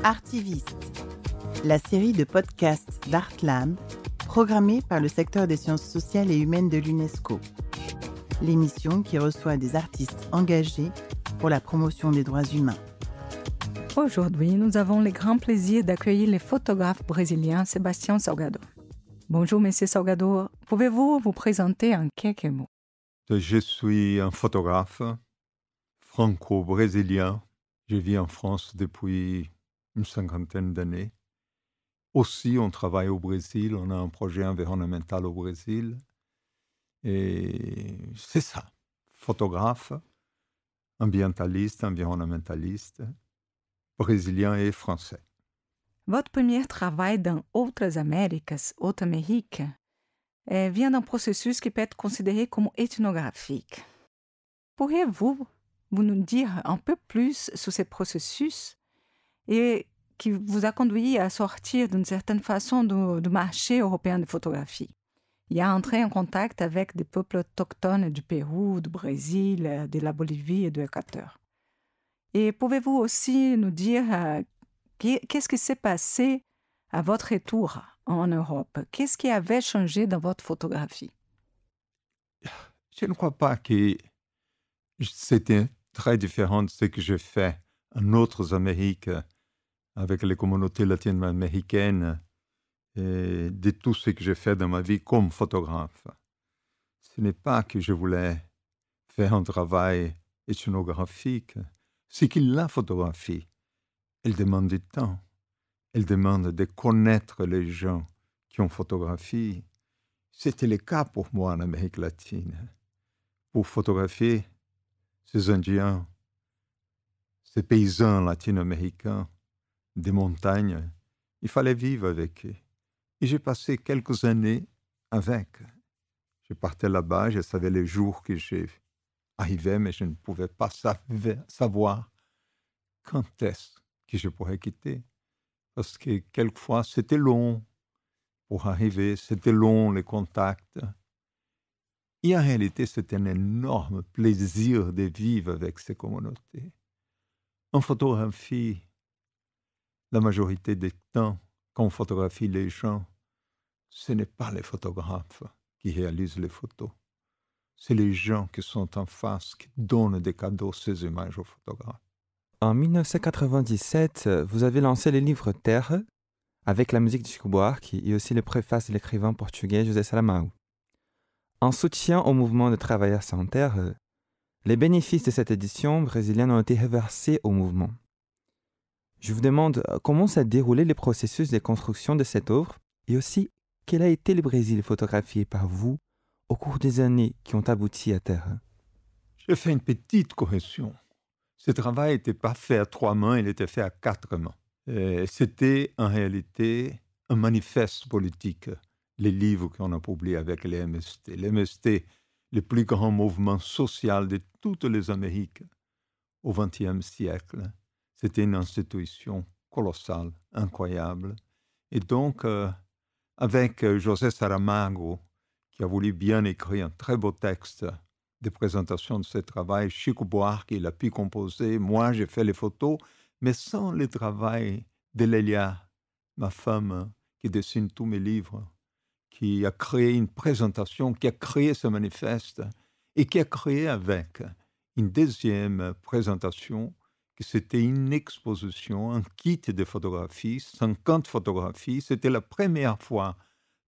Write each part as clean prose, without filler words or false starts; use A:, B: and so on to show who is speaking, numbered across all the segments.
A: Artiviste, la série de podcasts d'Artland, programmée par le secteur des sciences sociales et humaines de l'UNESCO. L'émission qui reçoit des artistes engagés pour la promotion des droits humains.
B: Aujourd'hui, nous avons le grand plaisir d'accueillir le photographe brésilien Sébastien Salgado. Bonjour, Monsieur Salgado. Pouvez-vous vous présenter en quelques mots?
C: Je suis un photographe franco-brésilien. Je vis en France depuis une 50aine d'années. Aussi, on travaille au Brésil. On a un projet environnemental au Brésil. Et c'est ça. Photographe, ambientaliste, environnementaliste, brésilien et français.
B: Votre premier travail dans Outras Américas, Outra Amérique, vient d'un processus qui peut être considéré comme ethnographique. Pourriez-vous nous dire un peu plus sur ce processus et qui vous a conduit à sortir d'une certaine façon du marché européen de photographie et à entrer en contact avec des peuples autochtones du Pérou, du Brésil, de la Bolivie et de l'Équateur? Et pouvez-vous aussi nous dire qu'est-ce qui s'est passé à votre retour en Europe? Qu'est-ce qui avait changé dans votre photographie?
C: Je ne crois pas que c'était très différent de ce que j'ai fait en autres Amériques avec les communautés latino-américaines et de tout ce que j'ai fait dans ma vie comme photographe. Ce n'est pas que je voulais faire un travail ethnographique. C'est que la photographie, elle demande du temps. Elle demande de connaître les gens qui ont photographié. C'était le cas pour moi en Amérique latine. Pour photographier ces Indiens, ces paysans latino-américains des montagnes, il fallait vivre avec eux. Et j'ai passé quelques années avec. Je partais là-bas, je savais les jours que j'arrivais, mais je ne pouvais pas savoir quand est-ce que je pourrais quitter. Parce que quelquefois, c'était long pour arriver, c'était long les contacts. Et en réalité, c'était un énorme plaisir de vivre avec ces communautés. En photographie, la majorité du temps, quand on photographie les gens, ce n'est pas les photographes qui réalisent les photos. C'est les gens qui sont en face, qui donnent des cadeaux, ces images aux photographes.
D: En 1997, vous avez lancé le livre Terre avec la musique de Chico Buarque et aussi le préface de l'écrivain portugais José Saramago. En soutien au mouvement de travailleurs sans terre, les bénéfices de cette édition brésilienne ont été reversés au mouvement. Je vous demande comment s'est déroulé le processus de construction de cette œuvre et aussi quel a été le Brésil photographié par vous au cours des années qui ont abouti à Terre.
C: J'ai fait une petite correction. Ce travail n'était pas fait à 3 mains, il était fait à 4 mains. C'était en réalité un manifeste politique, les livres qu'on a publiés avec les MST. Les MST, le plus grand mouvement social de toutes les Amériques au XXe siècle. C'était une institution colossale, incroyable. Et donc, avec José Saramago, qui a voulu bien écrire un très beau texte de présentation de ce travail, Chico Buarque, il a pu composer, moi j'ai fait les photos, mais sans le travail de Lélia, ma femme, qui dessine tous mes livres, qui a créé une présentation, qui a créé ce manifeste, et qui a créé avec une deuxième présentation, que c'était une exposition, un kit de photographies, 50 photographies. C'était la première fois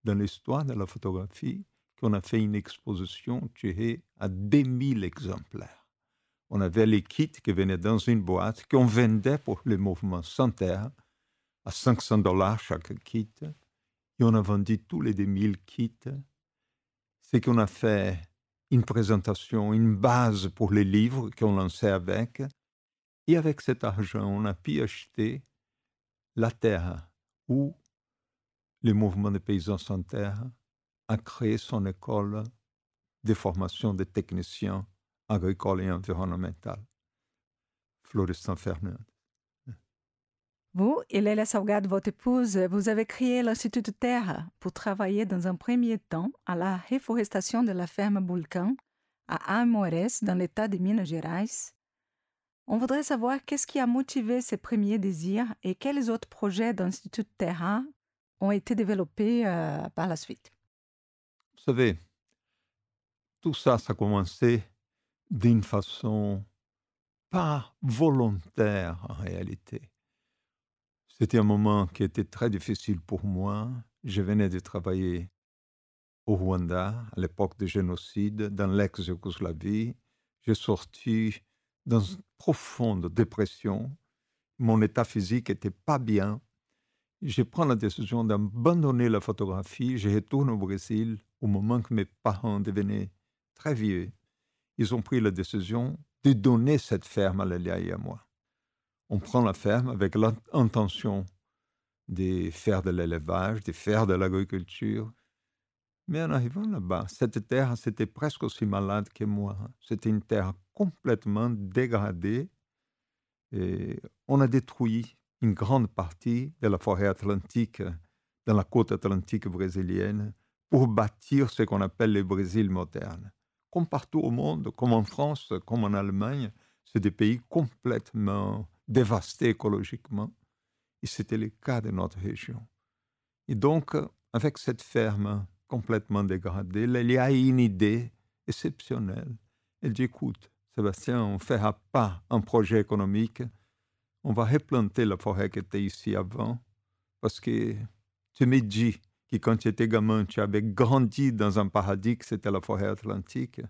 C: dans l'histoire de la photographie qu'on a fait une exposition tirée à 2000 exemplaires. On avait les kits qui venaient dans une boîte qu'on vendait pour le mouvement Sans Terre à $500 chaque kit. Et on a vendu tous les 2000 kits. C'est qu'on a fait une présentation, une base pour les livres qu'on lançait avec. Et avec cet argent, on a pu acheter la terre où le mouvement des paysans sans terre a créé son école de formation des techniciens agricoles et environnementaux. Florestan Fernandes.
B: Vous et Lélia Salgado, votre épouse, vous avez créé l'Institut de Terre pour travailler dans un premier temps à la reforestation de la ferme Bulcão à Aimorés, dans l'état de Minas Gerais, On voudrait savoir qu'est-ce qui a motivé ces premiers désirs et quels autres projets d'Institut Terra ont été développés par la suite.
C: Vous savez, tout ça, ça a commencé d'une façon pas volontaire en réalité. C'était un moment qui était très difficile pour moi. Je venais de travailler au Rwanda, à l'époque du génocide, dans l'ex-Yougoslavie. J'ai sorti dans une profonde dépression. Mon état physique n'était pas bien. Je prends la décision d'abandonner la photographie. Je retourne au Brésil au moment que mes parents devenaient très vieux. Ils ont pris la décision de donner cette ferme à Lélia et à moi. On prend la ferme avec l'intention de faire de l'élevage, de faire de l'agriculture. Mais en arrivant là-bas, cette terre, c'était presque aussi malade que moi. C'était une terre complètement dégradée. Et on a détruit une grande partie de la forêt atlantique, dans la côte atlantique brésilienne, pour bâtir ce qu'on appelle le Brésil moderne. Comme partout au monde, comme en France, comme en Allemagne, c'est des pays complètement dévastés écologiquement. Et c'était le cas de notre région. Et donc, avec cette ferme complètement dégradée, il y a une idée exceptionnelle. Elle dit, écoute, Sébastien, on ne fera pas un projet économique, on va replanter la forêt qui était ici avant, parce que tu me dis que quand tu étais gamin, tu avais grandi dans un paradis, que c'était la forêt atlantique.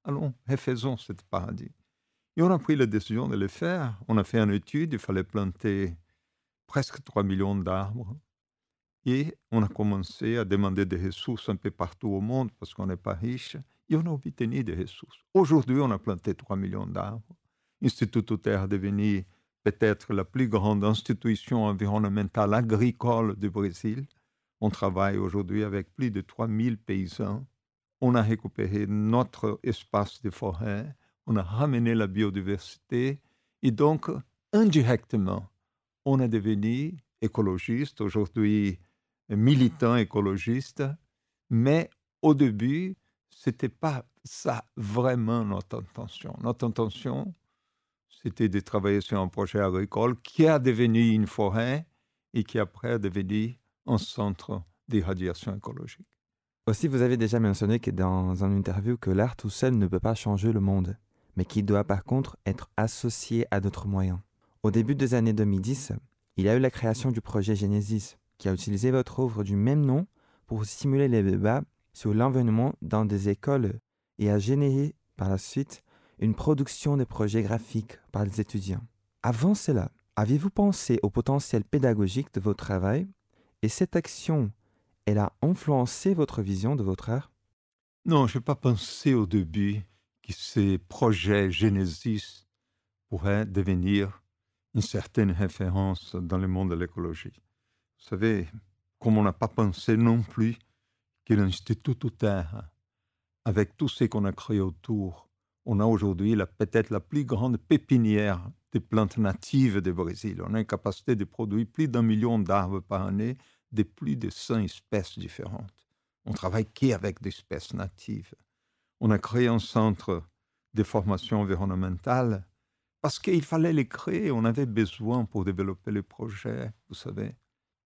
C: Allons, refaisons ce paradis. Et on a pris la décision de le faire. On a fait une étude, il fallait planter presque 3 millions d'arbres. Et on a commencé à demander des ressources un peu partout au monde, parce qu'on n'est pas riche, et on a obtenu des ressources. Aujourd'hui, on a planté 3 millions d'arbres. L'Institut Terra est devenu peut-être la plus grande institution environnementale agricole du Brésil. On travaille aujourd'hui avec plus de 3000 paysans. On a récupéré notre espace de forêt, on a ramené la biodiversité, et donc, indirectement, on est devenu écologiste, aujourd'hui militant écologiste, mais au début, ce n'était pas ça vraiment notre intention. Notre intention, c'était de travailler sur un projet agricole qui a devenu une forêt et qui après a devenu un centre d'irradiation écologique.
D: Aussi, vous avez déjà mentionné que dans une interview que l'art tout seul ne peut pas changer le monde, mais qu'il doit par contre être associé à d'autres moyens. Au début des années 2010, il y a eu la création du projet Genesis, qui a utilisé votre œuvre du même nom pour stimuler les débats sur l'environnement dans des écoles et a généré par la suite une production de projets graphiques par les étudiants. Avant cela, avez-vous pensé au potentiel pédagogique de votre travail et cette action, elle a influencé votre vision de votre art?
C: Non, je n'ai pas pensé au début que ces projets Genesis pourraient devenir une certaine référence dans le monde de l'écologie. Vous savez, comme on n'a pas pensé non plus que l'Institut Terra, avec tout ce qu'on a créé autour, on a aujourd'hui peut-être la plus grande pépinière de plantes natives du Brésil. On a une capacité de produire plus d'1 million d'arbres par année de plus de 100 espèces différentes. On travaille qu'avec des espèces natives. On a créé un centre de formation environnementale parce qu'il fallait les créer. On avait besoin pour développer le projet, vous savez.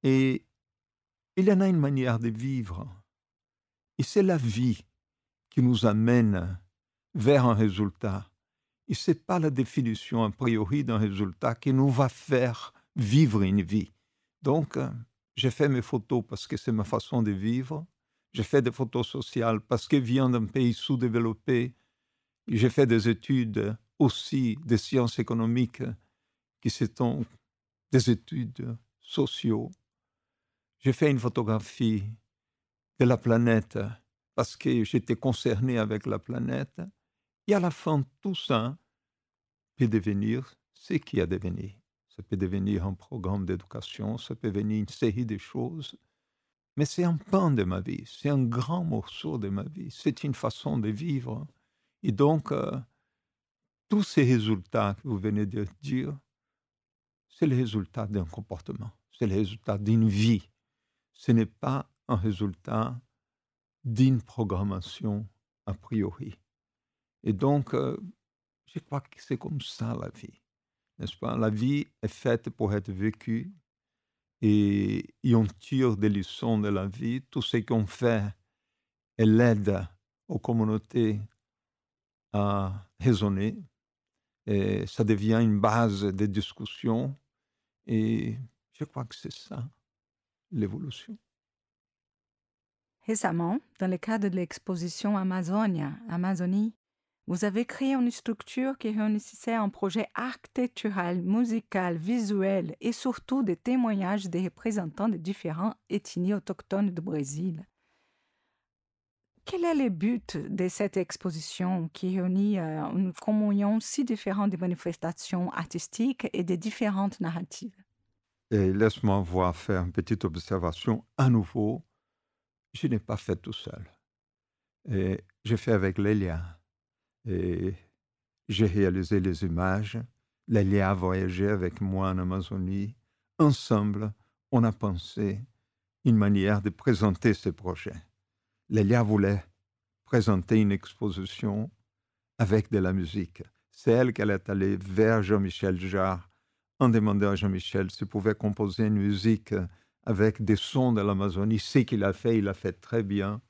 C: Et il y en a une manière de vivre. Et c'est la vie qui nous amène vers un résultat. Et ce n'est pas la définition a priori d'un résultat qui nous va faire vivre une vie. Donc, j'ai fait mes photos parce que c'est ma façon de vivre. J'ai fait des photos sociales parce que je viens d'un pays sous-développé. J'ai fait des études aussi de sciences économiques qui sont des études sociaux. J'ai fait une photographie de la planète parce que j'étais concerné avec la planète. Et à la fin, tout ça peut devenir ce qui a devenu. Ça peut devenir un programme d'éducation, ça peut devenir une série de choses. Mais c'est un pan de ma vie, c'est un grand morceau de ma vie, c'est une façon de vivre. Et donc, tous ces résultats que vous venez de dire, c'est le résultat d'un comportement, c'est le résultat d'une vie. Ce n'est pas un résultat d'une programmation a priori. Et donc, je crois que c'est comme ça la vie. n'est-ce pas? La vie est faite pour être vécue et on tire des leçons de la vie. Tout ce qu'on fait, elle aide aux communautés à raisonner et ça devient une base de discussion et je crois que c'est ça, l'évolution.
B: Récemment, dans le cadre de l'exposition Amazonie, vous avez créé une structure qui réunissait un projet architectural, musical, visuel et surtout des témoignages des représentants de différentes ethnies autochtones du Brésil. Quel est le but de cette exposition qui réunit une communion si différente des manifestations artistiques et des différentes narratives?
C: Et laisse-moi voir faire une petite observation à nouveau. Je n'ai pas fait tout seul. Et j'ai fait avec Lélia. Et j'ai réalisé les images. Lélia a voyagé avec moi en Amazonie. Ensemble, on a pensé une manière de présenter ce projet. Lélia voulait présenter une exposition avec de la musique. C'est elle qu'elle est allée vers Jean-Michel Jarre en demandant à Jean-Michel s'il pouvait composer une musique avec des sons de l'Amazonie. Ce qu'il a fait, il a fait très bien.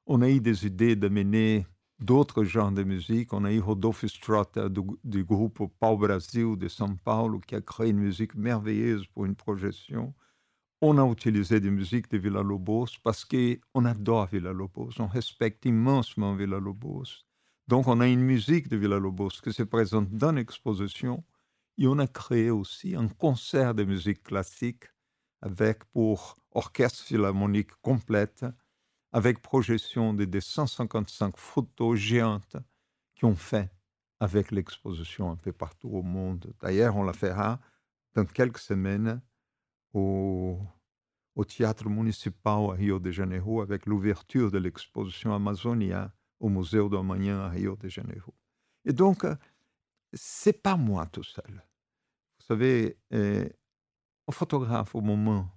C: On a eu des idées de mener d'autres genres de musique. On a eu Rodolfo Strota du groupe Pau Brasil de São Paulo qui a créé une musique merveilleuse pour une projection. On a utilisé des musiques de Villa-Lobos parce qu'on adore Villa-Lobos. On respecte immensement Villa-Lobos. Donc, on a une musique de Villa-Lobos qui se présente dans l'exposition et on a créé aussi un concert de musique classique avec pour orchestre philharmonique complète, avec projection de 155 photos géantes qui ont fait avec l'exposition un peu partout au monde. D'ailleurs, on la fera dans quelques semaines au Théâtre Municipal à Rio de Janeiro avec l'ouverture de l'exposition Amazonia au Musée d'Amanhã à Rio de Janeiro. Et donc, c'est pas moi tout seul. Vous savez, un photographe, au moment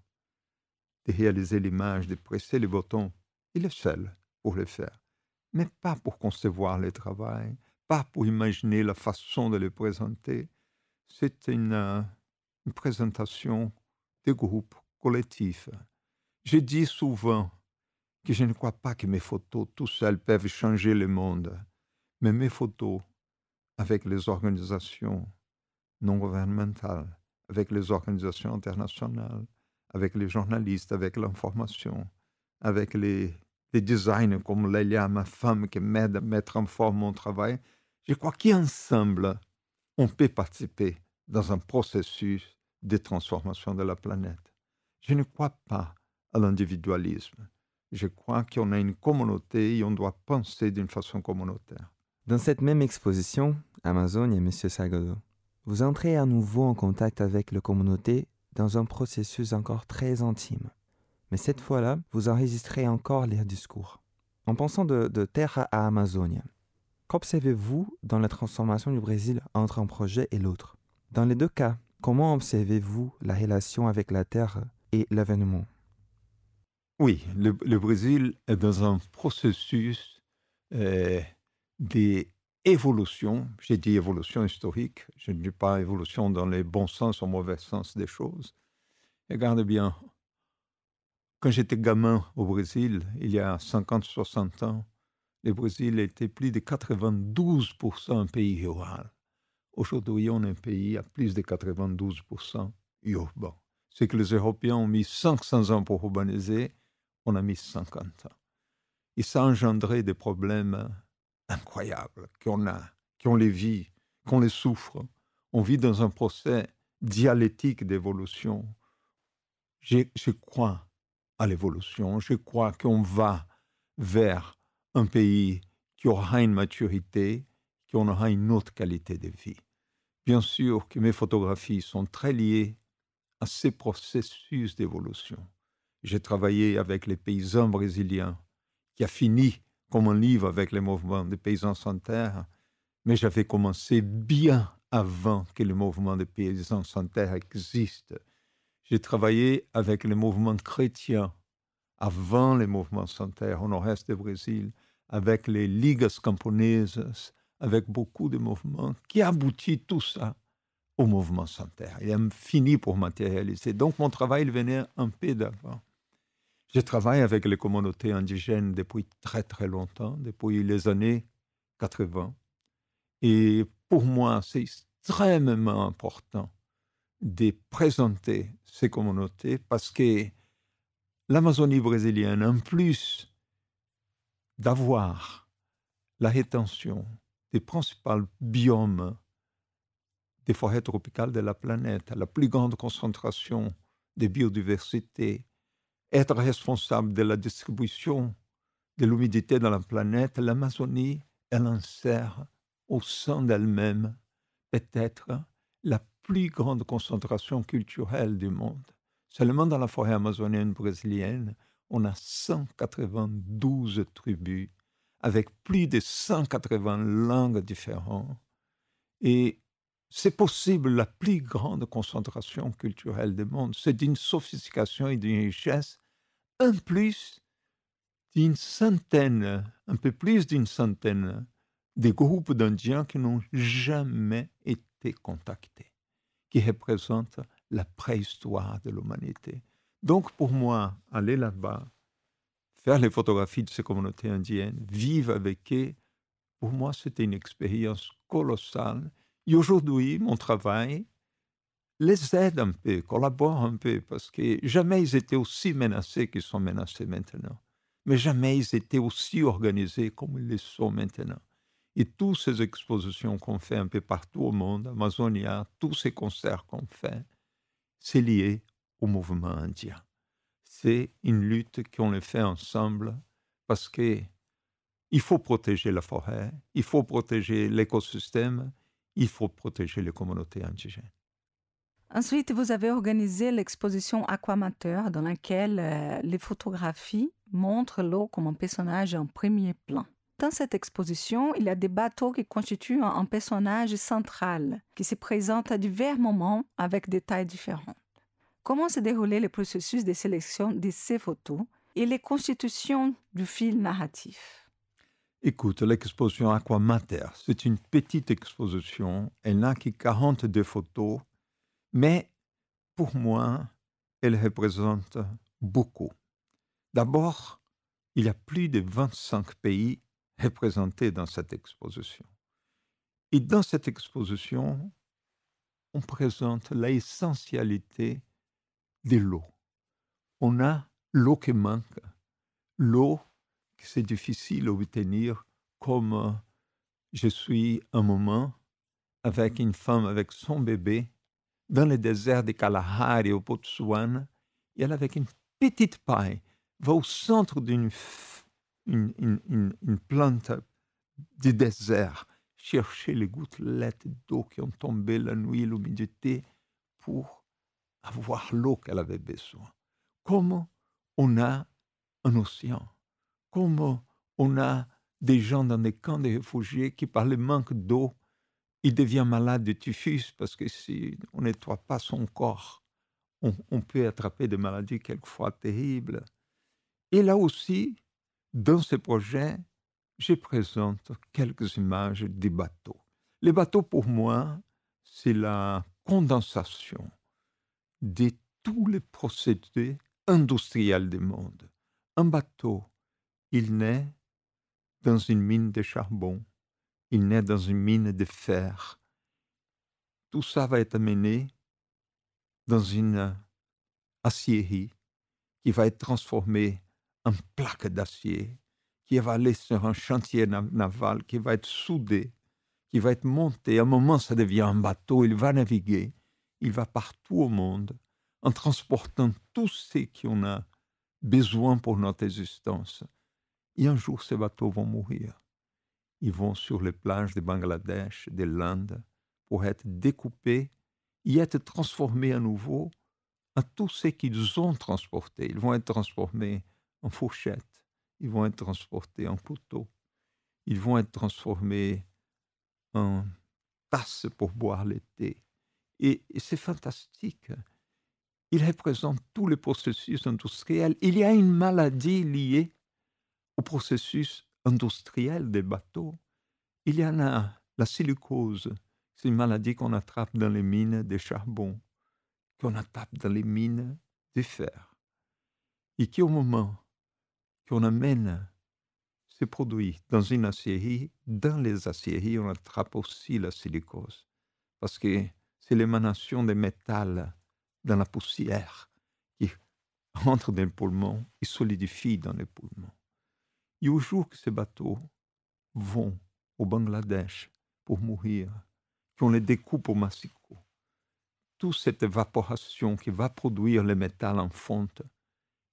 C: de réaliser l'image, de presser les boutons, il est seul pour le faire. Mais pas pour concevoir le travail, pas pour imaginer la façon de le présenter. C'est une présentation de groupe collectif. Je dis souvent que je ne crois pas que mes photos tout seules peuvent changer le monde, mais mes photos avec les organisations non gouvernementales, avec les organisations internationales, avec les journalistes, avec l'information, avec les designers comme Lélia, ma femme, qui m'aide à mettre en forme mon travail. Je crois qu'ensemble, on peut participer dans un processus de transformation de la planète. Je ne crois pas à l'individualisme. Je crois qu'on a une communauté et on doit penser d'une façon communautaire.
D: Dans cette même exposition, Amazonie et M. Salgado, vous entrez à nouveau en contact avec la communauté dans un processus encore très intime. Mais cette fois-là, vous enregistrez encore les discours. En pensant de Terra à Amazonie, qu'observez-vous dans la transformation du Brésil entre un projet et l'autre? Dans les deux cas, comment observez-vous la relation avec la terre et l'événement?
C: Oui, le Brésil est dans un processus d'évolution. J'ai dit évolution historique, je ne dis pas évolution dans le bon sens ou mauvais sens des choses. Regarde bien, quand j'étais gamin au Brésil, il y a 50-60 ans, le Brésil était plus de 92% un pays rural. Aujourd'hui, on est un pays à plus de 92% urbain. C'est que les Européens ont mis 500 ans pour urbaniser, on a mis 50 ans. Et ça a engendré des problèmes incroyables qu'on les vit, qu'on les souffre. On vit dans un procès dialectique d'évolution. Je crois à l'évolution, je crois qu'on va vers un pays qui aura une maturité, qui aura une autre qualité de vie. Bien sûr que mes photographies sont très liées à ces processus d'évolution. J'ai travaillé avec les paysans brésiliens, qui a fini comme un livre avec les mouvements des paysans sans terre, mais j'avais commencé bien avant que le mouvement des paysans sans terre existe. J'ai travaillé avec les mouvements chrétiens avant les mouvements sans terre au nord-est du Brésil, avec les ligas camponesas, avec beaucoup de mouvements qui aboutit tout ça au mouvement sans terre. Il est fini pour matérialiser. Donc, mon travail venait un peu d'avant. Je travaille avec les communautés indigènes depuis très, très longtemps, depuis les années 80. Et pour moi, c'est extrêmement important de présenter ces communautés parce que l'Amazonie brésilienne, en plus d'avoir la rétention des principaux biomes des forêts tropicales de la planète, la plus grande concentration de biodiversité, être responsable de la distribution de l'humidité dans la planète, l'Amazonie, elle insère au sein d'elle-même peut-être la plus grande concentration culturelle du monde. Seulement dans la forêt amazonienne brésilienne, on a 192 tribus avec plus de 180 langues différentes. Et c'est possible la plus grande concentration culturelle du monde. C'est d'une sophistication et d'une richesse, en plus d'une centaine, un peu plus d'une centaine de groupes d'Indiens qui n'ont jamais été contactés, qui représentent la préhistoire de l'humanité. Donc, pour moi, aller là-bas, faire les photographies de ces communautés indiennes, vivre avec eux, pour moi, c'était une expérience colossale. Et aujourd'hui, mon travail les aide un peu, collabore un peu, parce que jamais ils étaient aussi menacés qu'ils sont menacés maintenant. Mais jamais ils étaient aussi organisés comme ils le sont maintenant. Et toutes ces expositions qu'on fait un peu partout au monde, Amazonia, tous ces concerts qu'on fait, c'est lié au mouvement indien. C'est une lutte qu'on fait ensemble parce qu'il faut protéger la forêt, il faut protéger l'écosystème, il faut protéger les communautés indigènes.
B: Ensuite, vous avez organisé l'exposition Aquamateur dans laquelle les photographies montrent l'eau comme un personnage en premier plan. Dans cette exposition, il y a des bateaux qui constituent un personnage central qui se présente à divers moments avec des tailles différentes. Comment se déroulait le processus de sélection de ces photos et les constitutions du fil narratif?
C: Écoute, l'exposition Aquamater, c'est une petite exposition. Elle n'a que 42 photos, mais pour moi, elle représente beaucoup. D'abord, il y a plus de 25 pays représentés dans cette exposition. Et dans cette exposition, on présente l'essentialité de l'eau. On a l'eau qui manque, l'eau que c'est difficile à obtenir, comme je suis un moment avec une femme avec son bébé dans le désert de Kalahari au Botswana, et elle avec une petite paille va au centre d'une une plante du désert chercher les gouttelettes d'eau qui ont tombé la nuit, l'humidité, pour avoir l'eau qu'elle avait besoin. Comment on a un océan, comment on a des gens dans des camps de réfugiés qui, par le manque d'eau, il devient malade de typhus parce que si on ne nettoie pas son corps, on peut attraper des maladies quelquefois terribles. Et là aussi, dans ce projet, je présente quelques images des bateaux. Les bateaux, pour moi, c'est la condensation de tous les procédés industriels du monde. Un bateau, il naît dans une mine de charbon, il naît dans une mine de fer. Tout ça va être amené dans une aciérie qui va être transformée en plaque d'acier, qui va aller sur un chantier naval, qui va être soudé, qui va être monté. À un moment, ça devient un bateau, il va naviguer, il va partout au monde en transportant tout ce qu'on a besoin pour notre existence. Et un jour, ces bateaux vont mourir. Ils vont sur les plages de Bangladesh, de l'Inde, pour être découpés et être transformés à nouveau en tout ce qu'ils ont transporté. Ils vont être transformés en fourchettes, ils vont être transportés en couteaux, ils vont être transformés en tasses pour boire le thé. Et c'est fantastique. Ils représentent tous les processus industriels. Il y a une maladie liée au processus industriel des bateaux. Il y en a la silicose, C'est une maladie qu'on attrape dans les mines de charbon, qu'on attrape dans les mines de fer. Et qu'au moment qu'on amène ces produits dans une aciérie, dans les aciéries, on attrape aussi la silicose. Parce que c'est l'émanation des métals dans la poussière qui entre dans les poumons et solidifie dans les poumons. Et au jour que ces bateaux vont au Bangladesh pour mourir, qu'on les découpe au massicot, toute cette évaporation qui va produire le métal en fonte,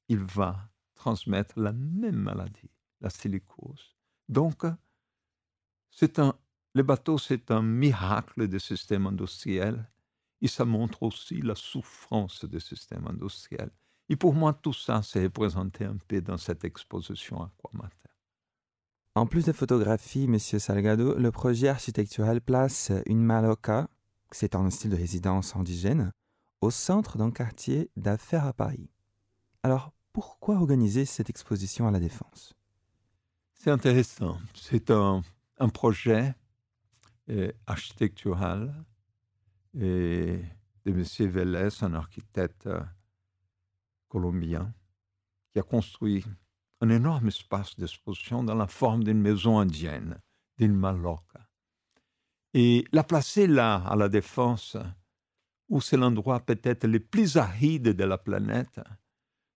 C: il va transmettre la même maladie, la silicose. Donc, le bateau, c'est un miracle du système industriel et ça montre aussi la souffrance du système industriel. Et pour moi, tout ça, c'est représenté un peu dans cette exposition Aquamater.
D: En plus des photographies, M. Salgado, le projet architectural place une maloca, c'est un style de résidence indigène, au centre d'un quartier d'affaires à Paris. Alors, pourquoi organiser cette exposition à La Défense?
C: C'est intéressant. C'est un projet architectural de M. Vélez, un architecte colombien, qui a construit un énorme espace d'exposition dans la forme d'une maison indienne, d'une maloca. Et l'a placé là, à La Défense, où c'est l'endroit peut-être le plus aride de la planète.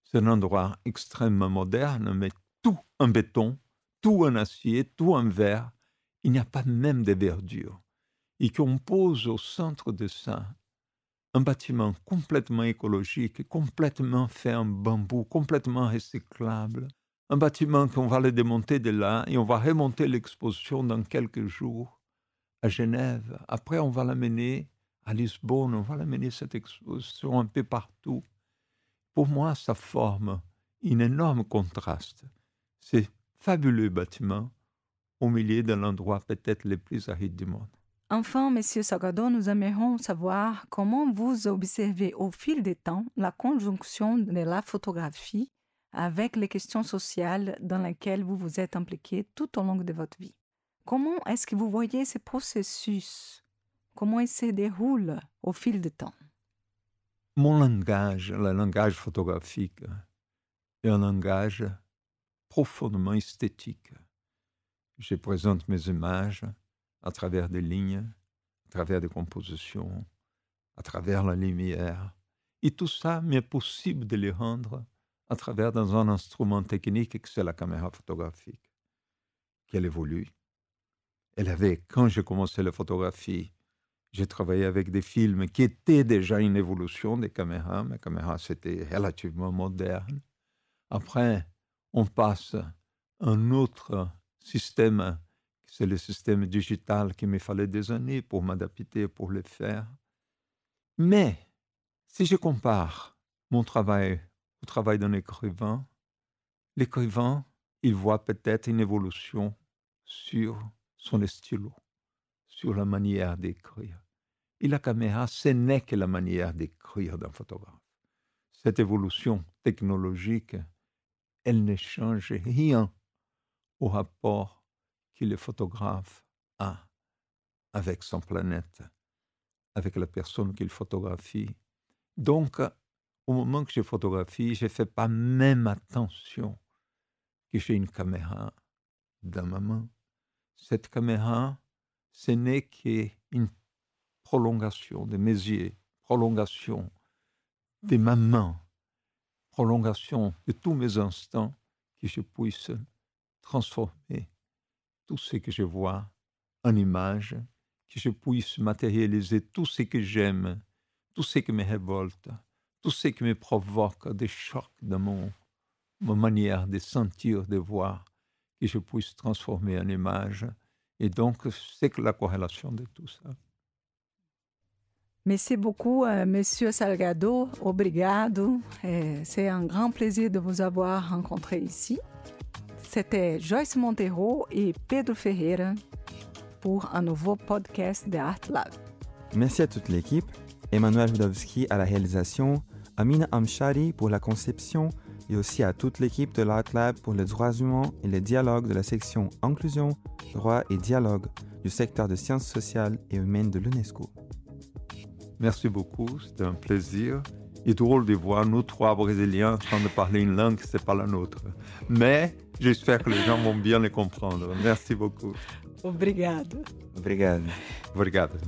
C: C'est un endroit extrêmement moderne, mais tout en béton, tout en acier, tout en verre. Il n'y a pas même de verdure. Et qu'on pose au centre de ça un bâtiment complètement écologique, complètement fait en bambou, complètement recyclable. Un bâtiment qu'on va le démonter de là et on va remonter l'exposition dans quelques jours à Genève. Après, on va l'amener à Lisbonne, on va l'amener cette exposition un peu partout. Pour moi, ça forme un énorme contraste. C'est fabuleux bâtiment au milieu de l'endroit peut-être le plus aride du monde.
B: Enfin, M. Salgado, nous aimerions savoir comment vous observez au fil du temps la conjonction de la photographie avec les questions sociales dans lesquelles vous vous êtes impliqué tout au long de votre vie. Comment est-ce que vous voyez ces processus? Comment ils se déroulent au fil du temps?
C: Mon langage, le langage photographique, est un langage profondément esthétique. Je présente mes images à travers des lignes, à travers des compositions, à travers la lumière. Et tout ça m'est possible de les rendre à travers dans un instrument technique que c'est la caméra photographique, qu'elle évolue. Quand j'ai commencé la photographie, j'ai travaillé avec des films qui étaient déjà une évolution des caméras. Mes caméras, c'était relativement moderne. Après, on passe à un autre système, c'est le système digital qu'il me fallait des années pour m'adapter, pour le faire. Mais, si je compare mon travail au travail d'un écrivain, l'écrivain, il voit peut-être une évolution sur son stylo, sur la manière d'écrire. Et la caméra, ce n'est que la manière d'écrire d'un photographe. Cette évolution technologique, elle ne change rien au rapport que le photographe a avec son planète, avec la personne qu'il photographie. Donc, au moment que je photographie, je ne fais pas même attention que j'ai une caméra dans ma main. Cette caméra, ce n'est qu'une prolongation de mes yeux, prolongation de ma main, prolongation de tous mes instants, que je puisse transformer tout ce que je vois en image, que je puisse matérialiser tout ce que j'aime, tout ce qui me révolte, tout ce qui me provoque des chocs dans ma manière de sentir, de voir, que je puisse transformer en image. Et donc, c'est que la corrélation de tout ça.
B: Merci beaucoup, Monsieur Salgado. Obrigado. C'est un grand plaisir de vous avoir rencontré ici. C'était Joyce Monteiro et Pedro Ferreira pour un nouveau podcast de Art Lab.
D: Merci à toute l'équipe. Emmanuel Wdowski à la réalisation, Amina Amshari pour la conception, et aussi à toute l'équipe de l'Art Lab pour les droits humains et les dialogues de la section Inclusion, droit et dialogue du secteur de sciences sociales et humaines de l'UNESCO.
C: Merci beaucoup, c'était un plaisir. Il est drôle de voir nous trois Brésiliens en train de parler une langue qui n'est pas la nôtre. Mais j'espère que les gens vont bien les comprendre. Merci beaucoup.
B: Obrigado.
D: Obrigado.
C: Obrigado.